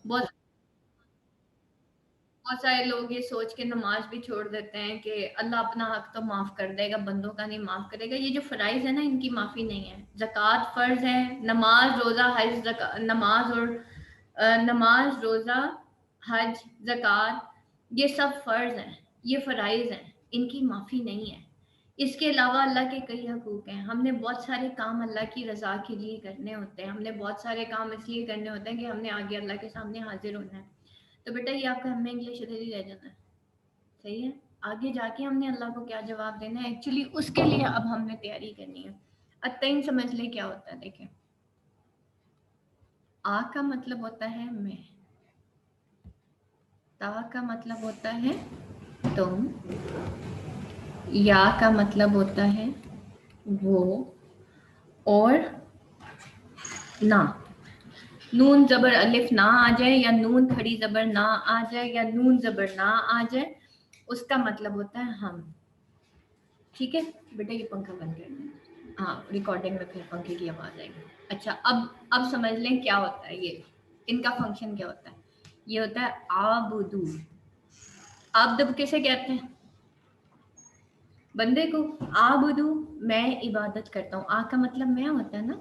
بہت بہت سارے لوگ یہ سوچ کے نماز بھی چھوڑ دیتے ہیں کہ اللہ اپنا حق تو معاف کر دے گا، بندوں کا نہیں معاف کرے گا. یہ جو فرائض ہے نا، ان کی معافی نہیں ہے. زکوٰۃ فرض ہے، نماز روزہ حج نماز اور نماز روزہ حج زکوٰۃ یہ سب فرض ہیں، یہ فرائض ہیں، ان کی معافی نہیں ہے. اس کے علاوہ اللہ کے کئی حقوق ہیں. ہم نے بہت سارے کام اللہ کی رضا کے لیے کرنے ہوتے ہیں، ہم نے بہت سارے کام اس لیے کرنے ہوتے ہیں کہ ہم نے آگے اللہ کے سامنے حاضر ہونا ہے. تو بیٹا یہ آپ کا ہمیں انگلش ادھر ہی رہ جانا ہے، صحیح ہے. آگے جا کے ہم نے اللہ کو کیا جواب دینا ہے، ایکچولی اس کے لیے اب ہم نے تیاری کرنی ہے. التعین سمجھ لیں کیا ہوتا ہے. دیکھیں، آ کا مطلب ہوتا ہے میں، تا کا مطلب ہوتا ہے تم، یا کا مطلب ہوتا ہے وہ، اور نہ. نون زبر الف نہ آ جائے، یا نون کھڑی زبر نہ آ جائے، یا نون زبر نہ آ جائے، اس کا مطلب ہوتا ہے ہم. ٹھیک ہے بیٹا، یہ پنکھا بند کر دیں. ہاں، ریکارڈنگ میں پھر پنکھے کی آواز آئے گی. اچھا، اب سمجھ لیں کیا ہوتا ہے یہ، ان کا فنکشن کیا ہوتا ہے. یہ ہوتا ہے آبدو. آبد کیسے کہتے ہیں؟ بندے کو. آبدو میں عبادت کرتا ہوں. آ کا مطلب میں ہوتا ہے نا،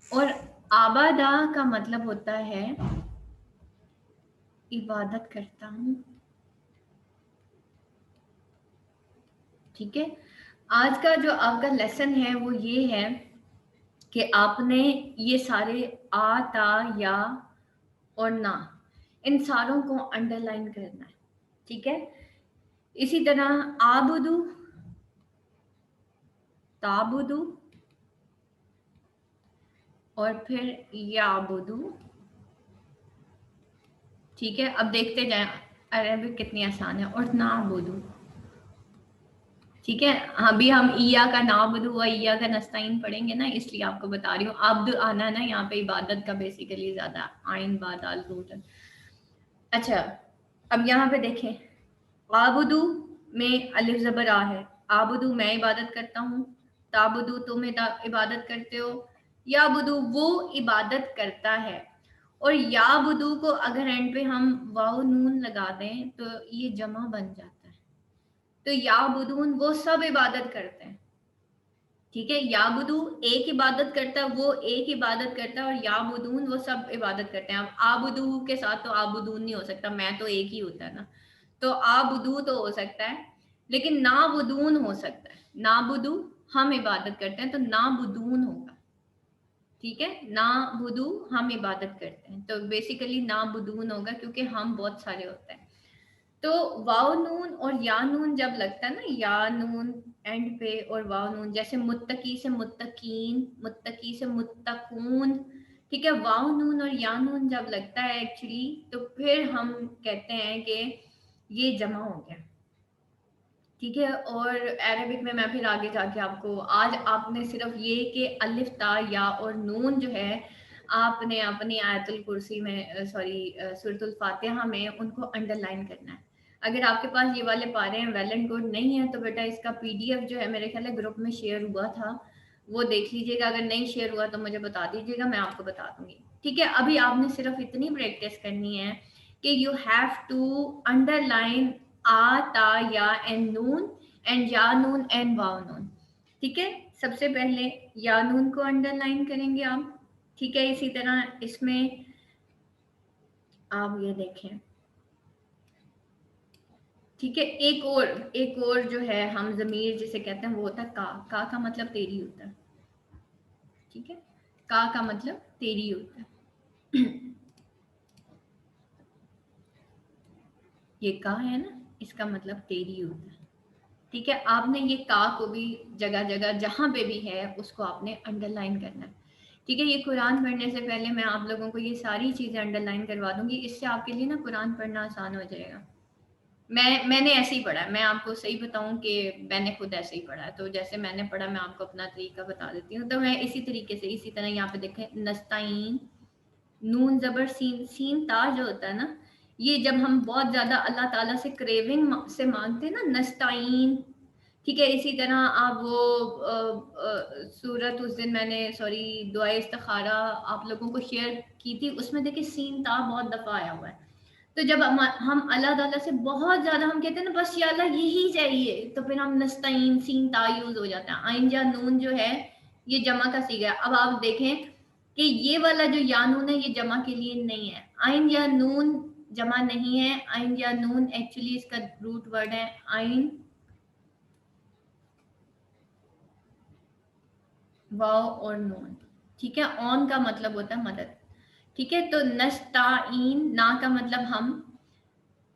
اور آبادہ کا مطلب ہوتا ہے عبادت کرتا ہوں. ٹھیک ہے. آج کا جو آپ کا لیسن ہے وہ یہ ہے کہ آپ نے یہ سارے آ، تا، یا اور نہ، ان ساروں کو انڈر لائن کرنا ہے. ٹھیک ہے. اسی طرح آبدو، تابدو، اور پھر یابدو. ٹھیک ہے. اب دیکھتے جائیں عربک کتنی آسان ہے. اور نعبدو. ٹھیک ہے. ابھی ہم ایا کا نعبدو و ایا کا نستعین پڑھیں گے نا، اس لیے آپ کو بتا رہی ہوں. عبد آنا ہے نا یہاں پہ، عبادت کا بیسیکلی زیادہ آئین باد آل روٹ. اچھا، اب یہاں پہ دیکھیں، آبدو میں الف زبر آ ہے. آبدو میں عبادت کرتا ہوں، تابدو تم عبادت کرتے ہو، یابدو وہ عبادت کرتا ہے. اور یابدو کو اگر اینڈ پہ ہم واو نون لگا دیں تو یہ جمع بن جاتا ہے. تو یابدون وہ سب عبادت کرتے ہیں. ٹھیک ہے. یابدو ایک عبادت کرتا ہے، وہ ایک عبادت کرتا ہے، اور یابدون وہ سب عبادت کرتے ہیں. اب آبدو کے ساتھ تو آبدون نہیں ہو سکتا، میں تو ایک ہی ہوتا ہے نا. تو آبدو تو ہو سکتا ہے، لیکن نابدون ہو سکتا ہے. نابدو ہم عبادت کرتے ہیں، تو نابدون ہوگا. ٹھیک ہے. نابدو ہم عبادت کرتے ہیں، تو بیسیکلی نابدون ہوگا کیونکہ ہم بہت سارے ہوتے ہیں. تو واو نون اور یا نون جب لگتا ہے نا، یا نون اینڈ پہ اور واو نون، جیسے متقی سے متقین، متقی سے متقون. ٹھیک ہے. واو نون اور یا نون جب لگتا ہے ایکچولی، تو پھر ہم کہتے ہیں کہ یہ جمع ہو گیا. ٹھیک ہے. اور عربک میں پھر آگے جا کے آپ کو، آج آپ نے صرف یہ کہ الف تا یا اور نون جو ہے آپ نے اپنی آیت الکرسی میں سورۃ الفاتحہ میں ان کو انڈر لائن کرنا ہے. اگر آپ کے پاس یہ والے پارے ہیں ویل اینڈ گڈ، نہیں ہے تو بیٹا اس کا پی ڈی ایف جو ہے میرے خیال ہے گروپ میں شیئر ہوا تھا، وہ دیکھ لیجیے گا. اگر نہیں شیئر ہوا تو مجھے بتا دیجیے گا، میں آپ کو بتا دوں گی. ٹھیک ہے. ابھی آپ نے صرف اتنی پریکٹس کرنی ہے کہ یو ہیو ٹو انڈر لائن آ، تا، یا اینڈ نون، اینڈ یا نون اینڈ واو نون. ٹھیک ہے. سب سے پہلے یا نون کو انڈر لائن کریں گے آپ. ٹھیک ہے. اسی طرح اس میں آپ یہ دیکھیں. ٹھیک ہے. ایک اور جو ہے ہم ضمیر جسے کہتے ہیں وہ ہوتا ہے کا. کا کا مطلب تیری ہوتا ہے. ٹھیک ہے. کا کا مطلب تیری ہوتا ہے. یہ کا ہے نا، اس کا مطلب تیری ہوتا ہے. ٹھیک ہے. آپ نے یہ کا کو بھی جگہ جگہ جہاں پہ بھی ہے اس کو آپ نے انڈر لائن کرنا ہے. ٹھیک ہے. یہ قرآن پڑھنے سے پہلے میں آپ لوگوں کو یہ ساری چیزیں انڈر لائن کروا دوں گی، اس سے آپ کے لیے نا قرآن پڑھنا آسان ہو جائے گا. میں نے ایسے ہی پڑھا ہے. میں آپ کو صحیح بتاؤں کہ میں نے خود ایسے ہی پڑھا ہے، تو جیسے میں نے پڑھا میں آپ کو اپنا طریقہ بتا دیتی ہوں. تو میں اسی طریقے سے، اسی طرح یہاں پہ دیکھیں نستعین، نون زبر سین، سین تا جو ہوتا ہے نا، یہ جب ہم بہت زیادہ اللہ تعالیٰ سے کریونگ سے مانگتے ہیں نا، نستعین. ٹھیک ہے. اسی طرح آپ وہ سورت اس دن میں نے دعائے استخارہ آپ لوگوں کو شیئر کی تھی اس میں دیکھیں سین تا بہت دفعہ آیا ہوا ہے. تو جب ہم اللہ تعالیٰ سے بہت زیادہ ہم کہتے ہیں نا بس یا اللہ یہی چاہیے, تو پھر ہم نستعین سین تا یوز ہو جاتا ہے. آئین یا نون جو ہے یہ جمع کا صیغہ ہے. اب آپ دیکھیں کہ یہ والا جو یا نون ہے یہ جمع کے لیے نہیں ہے. آئین یا نون جمع نہیں ہے. آئین یا نون ایکچولی اس کا روٹ ورڈ ہے آئین واو اور نون. ٹھیک ہے, اون کا مطلب ہوتا ہے مدد. ٹھیک ہے, تو نستعین نا کا مطلب ہم,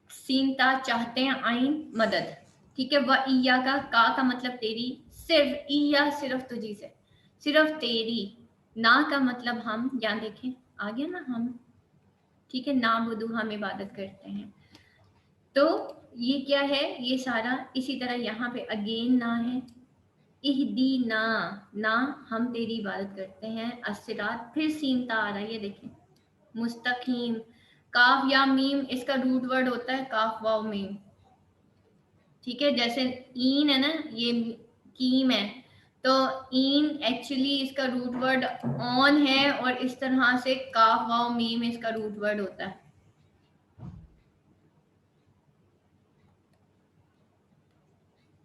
سین تا چاہتے ہیں, آئین مدد. ٹھیک ہے, و ایا کا مطلب تیری, صرف ایا صرف تجھی سے, صرف تیری. نا کا مطلب ہم, یہاں دیکھیں آ گیا نا ہم. ٹھیک ہے, نعبدو ہم عبادت کرتے ہیں. تو یہ کیا ہے, یہ سارا اسی طرح یہاں پہ اگین نا ہے. اہدینا نا ہم تیری عبادت کرتے ہیں. الصراط پھر سین تا آ رہا ہے, یہ دیکھیں مستقیم. کاف یا میم اس کا روٹ ورڈ ہوتا ہے کاف واو میم. ٹھیک ہے, جیسے این ہے نا یہ کیم ہے, تو این ایکچولی اس کا روٹ ورڈ آن ہے, اور اس طرح سے کاف واو میم اس کا روٹ ورڈ ہوتا ہے.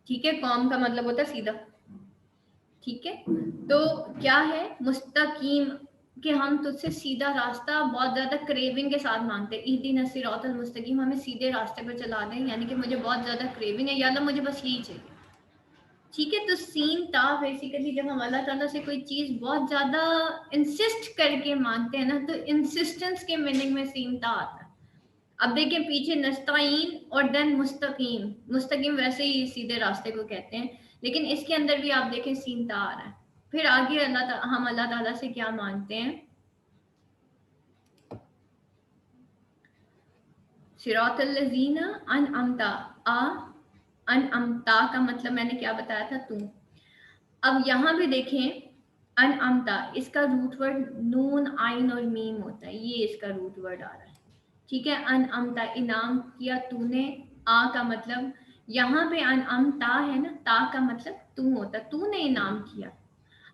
ٹھیک ہے, قوم کا مطلب ہوتا ہے سیدھا. ٹھیک ہے, تو کیا ہے مستقیم کہ ہم تجھ سے سیدھا راستہ بہت زیادہ کریونگ کے ساتھ مانگتے ہیں. اہدنا الصراط المستقیم, ہمیں سیدھے راستے پر چلا دیں, یعنی کہ مجھے بہت زیادہ کریونگ ہے یا اللہ مجھے بس یہی چاہیے. ٹھیک ہے, تو سین تا بیسیکلی جب ہم اللہ تعالیٰ سے کوئی چیز بہت زیادہ انسسٹ کر کے مانگتے ہیں نا, تو انسسٹنس کے میننگ میں سین تا آتا ہے. اب دیکھیں پیچھے نستعین اور دین مستقیم. مستقیم ویسے ہی سیدھے راستے کو کہتے ہیں, لیکن اس کے اندر بھی آپ دیکھیں سین تا آ رہا ہے. پھر آگے ہم اللہ تعالیٰ سے کیا مانگتے ہیں, صراط الذین انعمتا. انعمتا کا مطلب میں نے کیا بتایا تھا, تو. اب یہاں بھی دیکھیں انعمتا اس کا روٹ ورڈ نون آئین اور میم ہوتا ہے, یہ اس کا روٹ ورڈ آ رہا ہے. ٹھیک ہے, انعمتا انعام کیا تو نے. آ کا مطلب یہاں پہ انعمتا ہے نا, تا کا مطلب تو ہوتا, تو نے انعام کیا.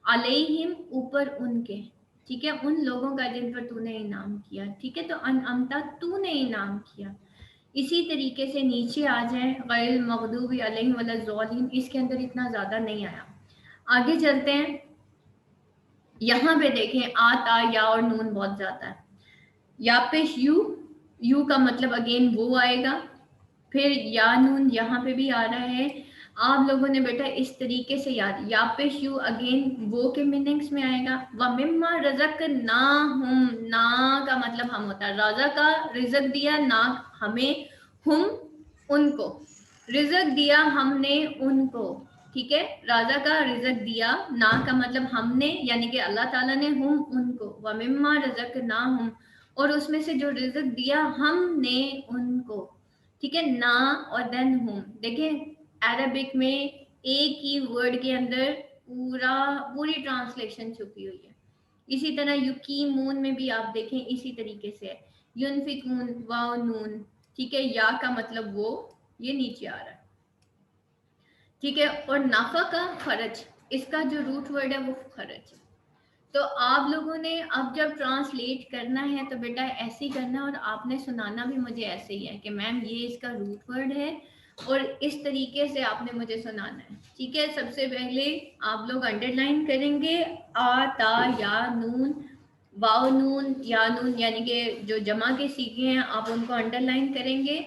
علیہم اوپر ان کے. ٹھیک ہے, ان لوگوں کا جن پر تو نے انعام کیا. ٹھیک ہے, تو انعمتا تو نے انعام کیا. اسی طریقے سے نیچے آ جائیں غیر المغضوب علیہم ولا الضالین, اس کے اندر اتنا زیادہ نہیں آیا. آگے چلتے ہیں, یہاں پہ دیکھیں آ تا یا اور نون بہت زیادہ ہے. یا پیش یو, یو کا مطلب اگین وہ آئے گا. پھر یا نون یہاں پہ بھی آ رہا ہے. آپ لوگوں نے بیٹا اس طریقے سے یاد, یا پیش یو اگین وہ کے میننگز میں آئے گا. وَمِمَّا رَزَقْنَاهُمْ, نا کا مطلب ہم ہوتا ہے, رازا کا رزق دیا, نا ہمیں, ہم ان کو, رزق دیا ہم نے ان کو. ٹھیک ہے, رازا کا رزق دیا, نا کا مطلب ہم نے یعنی کہ اللہ تعالیٰ نے, ہم ان کو. وَمِمَّا رَزَقْنَاهُمْ اور اس میں سے جو رزق دیا ہم نے ان کو. ٹھیک ہے, نا اور دین ہم. دیکھیں عربک میں ایک ہی ورڈ کے اندر پوری ٹرانسلیشن چھپی ہوئی ہے. اسی طرح یقیمون میں بھی آپ دیکھیں اسی طریقے سے ہے. ینفقون واو نون. ٹھیک ہے, یا کا مطلب وہ, یہ نیچے آ رہا ہے. ٹھیک ہے, اور نافع کا خرچ, اس کا جو روٹ ورڈ ہے وہ خرچ. تو آپ لوگوں نے اب جب ٹرانسلیٹ کرنا ہے تو بیٹا ایسے ہی کرنا, اور آپ نے سنانا بھی مجھے ایسے ہی ہے کہ میم یہ اس کا روٹ ورڈ ہے, اور اس طریقے سے آپ نے مجھے سنانا ہے. ٹھیک ہے, سب سے پہلے آپ لوگ انڈر لائن کریں گے آ تا یا نون, واو نون یا نون, یعنی کہ جو جمع کے سیکھے ہیں آپ ان کو انڈر لائن کریں گے,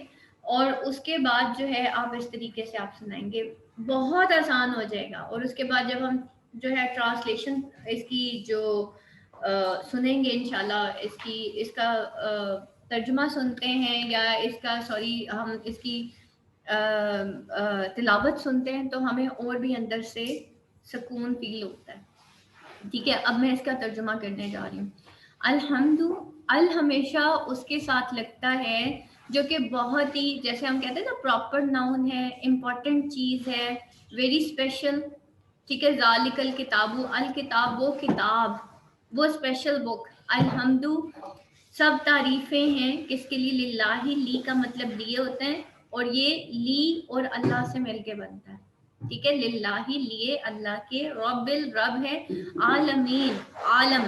اور اس کے بعد جو ہے آپ اس طریقے سے آپ سنائیں گے. بہت آسان ہو جائے گا. اور اس کے بعد جب ہم جو ہے ٹرانسلیشن اس کی جو سنیں گے انشاءاللہ, اس کا ترجمہ سنتے ہیں یا اس کا ہم اس کی تلاوت سنتے ہیں تو ہمیں اور بھی اندر سے سکون فیل ہوتا ہے. ٹھیک ہے, اب میں اس کا ترجمہ کرنے جا رہی ہوں. الحمد, ال ہمیشہ اس کے ساتھ لگتا ہے جو کہ بہت ہی, جیسے ہم کہتے ہیں نا پراپر ناؤن ہے, امپورٹنٹ چیز ہے, ویری اسپیشل. ٹھیک ہے, ذالک الکتاب, الکتاب وہ کتاب, وہ اسپیشل بک. الحمد سب تعریفیں ہیں کس کے لیے, للہ, لی کا مطلب لیے ہوتا ہے, اور یہ لی اور اللہ سے مل کے بنتا ہے. ٹھیک ہے, للہ لیے اللہ کے, رب الرب ہے, عالمین عالم.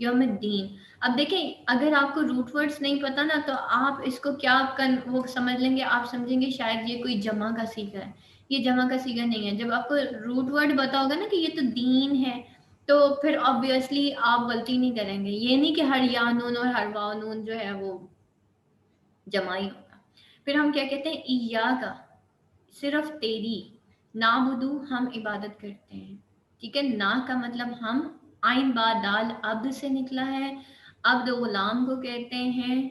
یوم الدین. اب دیکھیں اگر آپ کو روٹ ورڈز نہیں پتا نا تو آپ اس کو کیا وہ سمجھ لیں گے, آپ سمجھیں گے شاید یہ کوئی جمع کا صیغہ ہے. یہ جمع کا صیغہ نہیں ہے. جب آپ کو روٹ ورڈ پتا ہوگا نا کہ یہ تو دین ہے تو پھر آبویسلی آپ غلطی نہیں کریں گے. یہ نہیں کہ ہر یا نون اور ہر واو نون جو ہے وہ جمع ہی ہوگا. پھر ہم کیا کہتے ہیں, ایاکا صرف تیری, نعبدو ہم عبادت کرتے ہیں. ٹھیک ہے, نا کا مطلب ہم, آئین با دال عبد سے نکلا ہے. عبد غلام کو کہتے ہیں.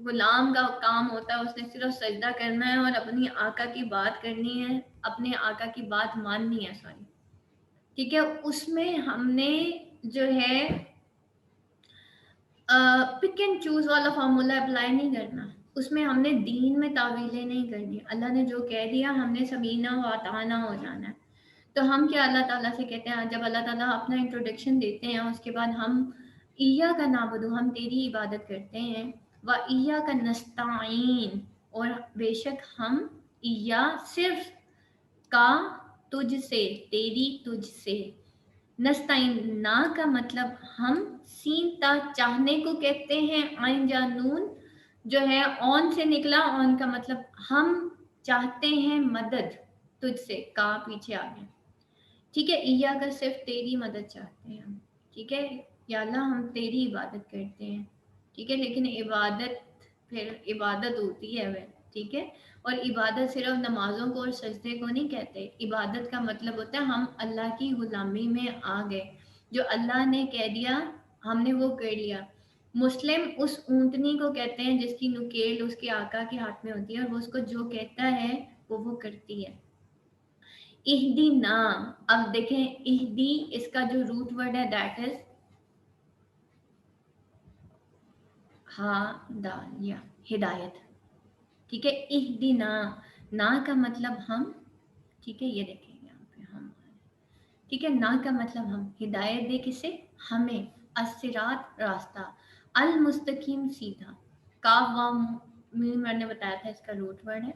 غلام کا کام ہوتا ہے اس نے صرف سجدہ کرنا ہے اور اپنی آقا کی بات کرنی ہے, اپنے آقا کی بات ماننی ہے. سوری ٹھیک ہے, اس میں ہم نے جو ہے پک اینڈ چوز والا فارمولا اپلائی نہیں کرنا. اس میں ہم نے دین میں تعویلیں نہیں کرنی. اللہ نے جو کہہ دیا ہم نے سمینا و اطعنا ہو جانا ہے. تو ہم کیا اللہ تعالیٰ سے کہتے ہیں, جب اللہ تعالیٰ اپنا انٹروڈکشن دیتے ہیں اس کے بعد ہم ایاک نعبدو ہم تیری عبادت کرتے ہیں, و ایاک نستعین اور بے شک ہم ایا صرف کا تجھ سے, تیری تجھ سے. نستعین نا کا مطلب ہم, سین تا چاہنے کو کہتے ہیں, عین جا نون جو ہے اون سے نکلا, اون کا مطلب ہم چاہتے ہیں مدد تجھ سے, کا پیچھے آ گیا. ٹھیک ہے, ایا کا صرف تیری مدد چاہتے ہیں ہم. ٹھیک ہے, یا اللہ ہم تیری عبادت کرتے ہیں. ٹھیک ہے, لیکن عبادت پھر عبادت ہوتی ہے وہ. ٹھیک ہے, اور عبادت صرف نمازوں کو اور سجدے کو نہیں کہتے. عبادت کا مطلب ہوتا ہے ہم اللہ کی غلامی میں آ گئے, جو اللہ نے کہہ دیا ہم نے وہ کر لیا. مسلم اس اونٹنی کو کہتے ہیں جس کی نکیل اس کے آقا کے ہاتھ میں ہوتی ہے اور وہ اس کو جو کہتا ہے وہ کرتی ہے. اہدینا, اب دیکھیں اہدی اس کا جو روٹ ورڈ ہے دیٹ از ہدایہ, ہدایت. ٹھیک ہے, اہدینا نا کا مطلب ہم. ٹھیک ہے, یہ دیکھیں یہاں پہ ہم. ٹھیک ہے, نا کا مطلب ہم, ہدایت دے کسے, ہمیں. الصراط راستہ, المستقیم سیدھا. کاف وام میم میں نے بتایا تھا اس کا روٹ ورڈ ہے.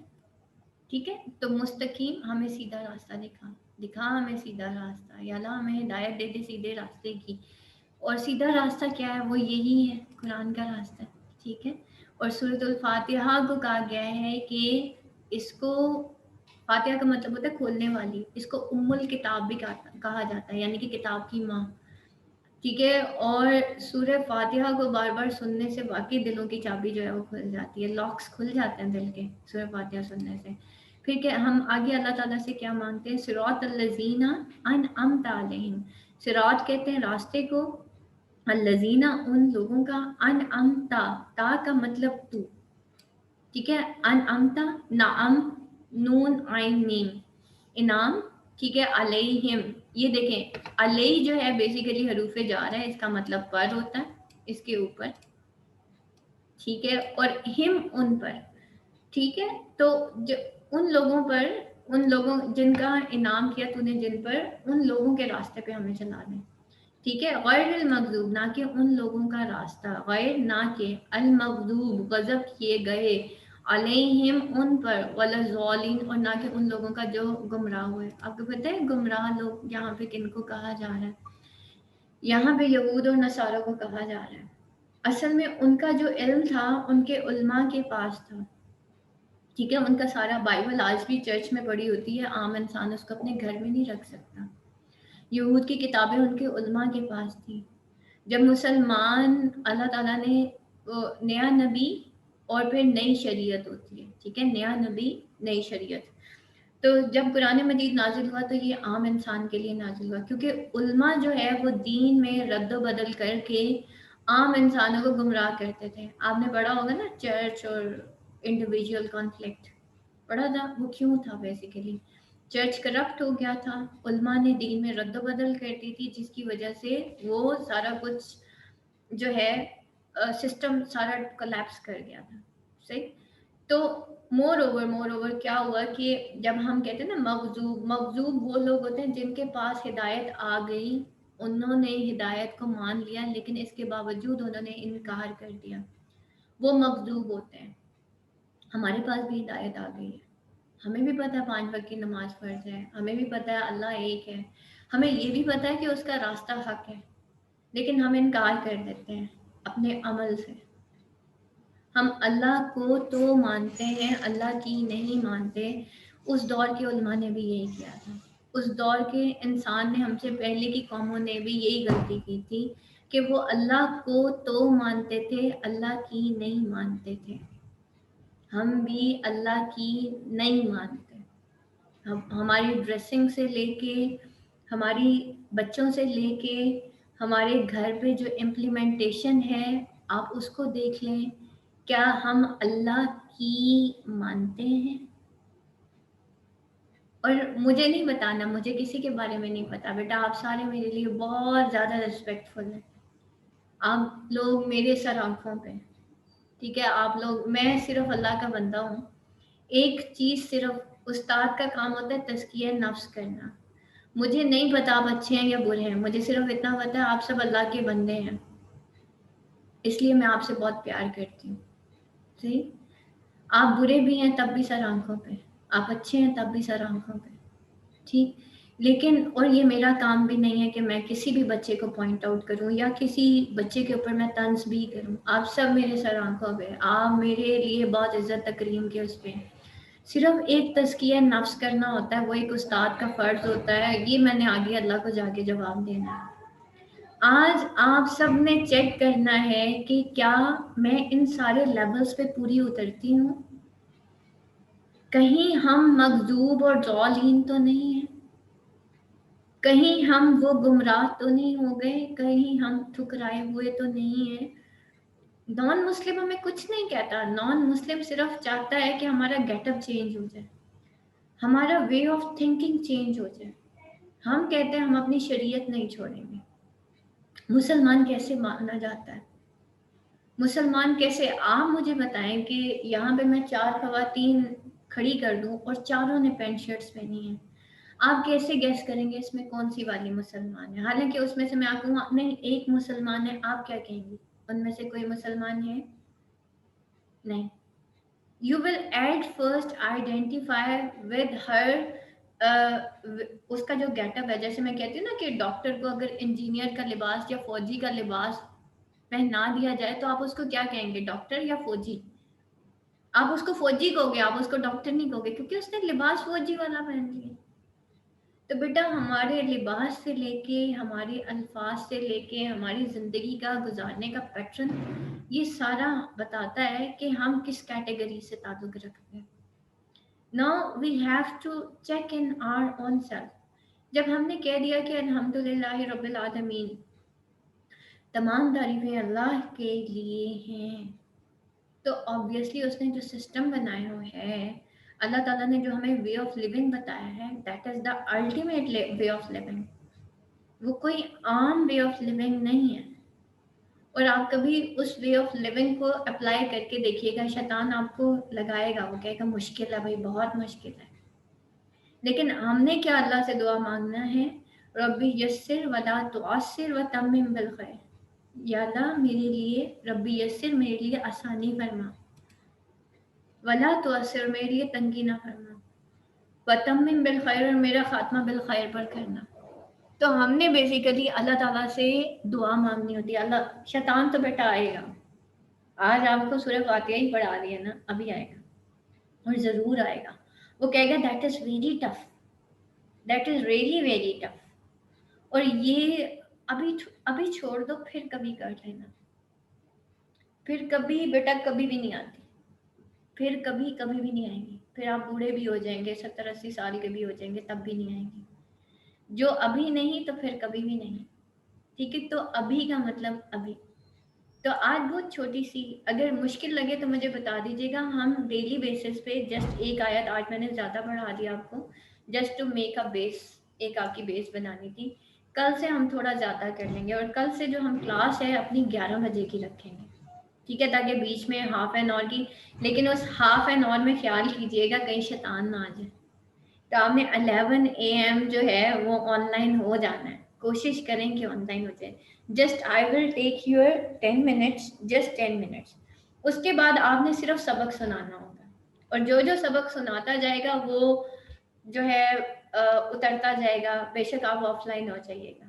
ٹھیک ہے, تو مستقیم ہمیں سیدھا راستہ دکھا ہمیں سیدھا راستہ. یا اللہ ہمیں ہدایت دے دے سیدھے راستے کی. اور سیدھا راستہ کیا ہے, وہ یہی ہے قرآن کا راستہ. ٹھیک ہے, اور سورۃ الفاتحہ کو کہا گیا ہے کہ اس کو, فاتحہ کا مطلب ہوتا ہے کھولنے والی, اس کو ام الکتاب بھی کہا جاتا ہے, یعنی کہ کتاب کی ماں. ٹھیک ہے, اور سورہ فاتحہ کو بار بار سننے سے واقعی دلوں کی چابی جو ہے وہ کھل جاتی ہے, لاکس کھل جاتے ہیں دل کے سورہ فاتحہ سننے سے. پھر کہ ہم آگے اللہ تعالیٰ سے کیا مانگتے ہیں, صراط الذین انعمت علیہم. صراط کہتے ہیں راستے کو, الذین ان لوگوں کا, انعمت تا کا مطلب تو. ٹھیک ہے, انعمت نعم نون عین میم, انعام. ٹھیک ہے, علیہم, یہ دیکھیں علیہ جو ہے بیسیکلی حروف جار ہے, اس کا مطلب پر ہوتا ہے, اس کے اوپر. ٹھیک ہے, اور ہم ان پر. ٹھیک ہے, تو ان لوگوں پر, ان لوگوں جن کا انعام کیا تو نے جن پر, ان لوگوں کے راستے پہ ہمیں چلا دیں. ٹھیک ہے, غیر المغضوب نہ کہ ان لوگوں کا راستہ, غیر نہ کہ, المغضوب غضب کیے گئے, علیہم ان پر, ولا الضالین اور نہ کہ ان لوگوں کا جو گمراہ ہوئے. آپ کو پتہ ہے گمراہ لوگ یہاں پہ کن کو کہا جا رہا ہے, یہاں پہ یہود اور نصارہ کو کہا جا رہا ہے. اصل میں ان کا جو علم تھا ان کے علماء کے پاس تھا. ٹھیک ہے, ان کا سارا بائبل آج بھی چرچ میں پڑھی ہوتی ہے, عام انسان اس کو اپنے گھر میں نہیں رکھ سکتا. یہود کی کتابیں ان کے علماء کے پاس تھیں. جب مسلمان, اللہ تعالیٰ نے نیا نبی اور پھر نئی شریعت ہوتی ہے. ٹھیک ہے, نیا نبی نئی شریعت. تو جب قرآن مجید نازل ہوا تو یہ عام انسان کے لیے نازل ہوا, کیونکہ علماء جو ہے وہ دین میں رد و بدل کر کے عام انسانوں کو گمراہ کرتے تھے. آپ نے پڑھا ہوگا نا چرچ اور انڈیویجول کانفلکٹ, پڑھا تھا, وہ کیوں تھا بیسیکلی, چرچ کرپٹ ہو گیا تھا, علماء نے دین میں رد و بدل کرتی تھی, جس کی وجہ سے وہ سارا کچھ جو ہے سسٹم سارا کولیپس کر گیا تھا. صحیح. تو مور اوور کیا ہوا کہ جب ہم کہتے ہیں نا مغضوب, مغضوب وہ لوگ ہوتے ہیں جن کے پاس ہدایت آ گئی, انہوں نے ہدایت کو مان لیا لیکن اس کے باوجود انہوں نے انکار کر دیا, وہ مغضوب ہوتے ہیں. ہمارے پاس بھی ہدایت آ گئی ہے, ہمیں بھی پتہ ہے 5 وقت کی نماز فرض ہے, ہمیں بھی پتہ ہے اللہ ایک ہے, ہمیں یہ بھی پتہ ہے کہ اس کا راستہ حق ہے. لیکن ہم انکار کر دیتے ہیں اپنے عمل سے. ہم اللہ کو تو مانتے ہیں، اللہ کی نہیں مانتے. اس دور کے علماء نے بھی یہی کیا تھا، اس دور کے انسان نے، ہم سے پہلے کی قوموں نے بھی یہی غلطی کی تھی کہ وہ اللہ کو تو مانتے تھے، اللہ کی نہیں مانتے تھے. ہم بھی اللہ کی نہیں مانتے. ہماری ڈریسنگ سے لے کے، ہماری بچوں سے لے کے، ہمارے گھر پہ جو امپلیمنٹیشن ہے آپ اس کو دیکھ لیں. کیا ہم اللہ کی مانتے ہیں؟ اور مجھے نہیں بتانا، مجھے کسی کے بارے میں نہیں پتا بیٹا، آپ سارے میرے لیے بہت زیادہ ریسپیکٹفل ہیں. آپ لوگ میرے سر آنکھوں پہ، ٹھیک ہے. آپ لوگ، میں صرف اللہ کا بندہ ہوں. ایک چیز صرف استاد کا کام ہوتا ہے، تزکیہ نفس کرنا. مجھے نہیں پتا آپ اچھے ہیں یا برے ہیں، مجھے صرف اتنا پتا ہے آپ سب اللہ کے بندے ہیں، اس لیے میں آپ سے بہت پیار کرتی ہوں. صحیح؟ آپ برے بھی ہیں تب بھی سر آنکھوں پہ، آپ اچھے ہیں تب بھی سر آنکھوں پہ. ٹھیک. لیکن اور یہ میرا کام بھی نہیں ہے کہ میں کسی بھی بچے کو پوائنٹ آؤٹ کروں یا کسی بچے کے اوپر میں طنز بھی کروں. آپ سب میرے سر آنکھوں پہ، آپ میرے لیے بہت عزت تکریم کے اس پہ. صرف ایک تزکیہ نفس کرنا ہوتا ہے، وہ ایک استاد کا فرض ہوتا ہے. یہ میں نے آگے اللہ کو جا کے جواب دینا ہے. آج آپ سب نے چیک کرنا ہے کہ کیا میں ان سارے لیولز پہ پوری اترتی ہوں. کہیں ہم مغضوب اور ضالین تو نہیں ہیں، کہیں ہم وہ گمراہ تو نہیں ہو گئے، کہیں ہم ٹھکرائے ہوئے تو نہیں ہیں. نان مسلم ہمیں کچھ نہیں کہتا، نان مسلم صرف چاہتا ہے کہ ہمارا گیٹ اپ چینج ہو جائے، ہمارا وے آف تھنکنگ چینج ہو جائے. ہم کہتے ہیں ہم اپنی شریعت نہیں چھوڑیں گے. مسلمان کیسے مانا جاتا ہے؟ مسلمان کیسے؟ آپ مجھے بتائیں کہ یہاں پہ میں 4 خواتین کھڑی کر دوں اور چاروں نے پینٹ شرٹس پہنی ہیں، آپ کیسے گیس کریں گے اس میں کون سی والی مسلمان ہے؟ حالانکہ اس میں سے میں آپ کہوں نہیں ایک مسلمان ہے، آپ کیا کہیں گی؟ ان میں سے کوئی مسلمان ہے؟ نہیں. You will at first identify with her. اس کا جو گیٹ اپ ہے، جیسے میں کہتی ہوں نا کہ ڈاکٹر کو اگر انجینئر کا لباس یا فوجی کا لباس پہنا دیا جائے تو آپ اس کو کیا کہیں گے، ڈاکٹر یا فوجی؟ آپ اس کو فوجی کہو گے، آپ اس کو ڈاکٹر نہیں کہو گے، کیونکہ اس نے لباس فوجی والا پہن لیا. تو بیٹا ہمارے لباس سے لے کے، ہمارے الفاظ سے لے کے، ہماری زندگی کا گزارنے کا پیٹرن، یہ سارا بتاتا ہے کہ ہم کس کیٹیگری سے تعلق رکھتے ہیں. Now we have to check in our own self. جب ہم نے کہہ دیا کہ الحمدللہ رب العالمین، تمام تعریفیں اللہ کے لیے ہیں، تو obviously اس نے جو سسٹم بنایا ہوا ہے، اللہ تعالیٰ نے جو ہمیں وے آف لیونگ بتایا ہے، that is the ultimate way of living. وہ کوئی عام وے آف لیونگ نہیں ہے. اور آپ کبھی اس وے آف لیونگ کو اپلائی کر کے دیکھیے گا، شیطان آپ کو لگائے گا، وہ کہے گا مشکل ہے بھائی، بہت مشکل ہے. لیکن ہم نے کیا اللہ سے دعا مانگنا ہے، ربی یسر ولا تعسر وتمم بالخیر. یا اللہ میرے لیے، ربی یسر میرے لیے آسانی فرما، ولا تعسر میرے لیے تنگی نہ فرما، وتمم بالخیر اور میرا خاتمہ بالخیر پر کرنا. تو ہم نے بیسیکلی اللہ تعالیٰ سے دعا مانگنی ہوتی ہے. اللہ، شیطان تو بیٹا آئے گا، آج آپ کو سورہ فاتحہ ہی پڑھا دی ہے نا، ابھی آئے گا اور ضرور آئے گا. وہ کہے گا that is very tough, that is really very tough, اور یہ ابھی چھوڑ دو، پھر کبھی کر لینا. پھر کبھی بیٹا کبھی بھی نہیں آتی، پھر کبھی بھی نہیں آئیں گی. پھر آپ بوڑھے بھی ہو جائیں گے، 70-80 سال کے بھی ہو جائیں گے، تب بھی نہیں آئیں گی. جو ابھی نہیں تو پھر کبھی بھی نہیں. ٹھیک ہے، تو ابھی کا مطلب ابھی. تو آج بہت چھوٹی سی، اگر مشکل لگے تو مجھے بتا دیجیے گا، ہم ڈیلی بیسس پہ جسٹ ایک آیت، آج میں نے زیادہ پڑھا دیا آپ کو، جسٹ ٹو میک اے بیس، ایک آپ کی بیس بنانی تھی. کل سے ہم تھوڑا زیادہ کر لیں گے، اور کل سے جو ہم کلاس ہے اپنی 11 بجے کی رکھیں گے، ٹھیک ہے، تاکہ بیچ میں ہاف این آور کی، لیکن اس ہاف این آور میں خیال کیجیے گا کہیں شیطان نہ آ جائے. تو آپ نے 11 AM جو ہے وہ آن لائن ہو جانا ہے، کوشش کریں کہ آن لائن ہو جائے. Just I will take your 10 minutes, just 10 minutes. اس کے بعد آپ نے صرف سبق سنانا ہوگا، اور جو جو سبق سناتا جائے گا وہ جو ہے اترتا جائے گا. بے شک آپ آف لائن ہو جائیے گا،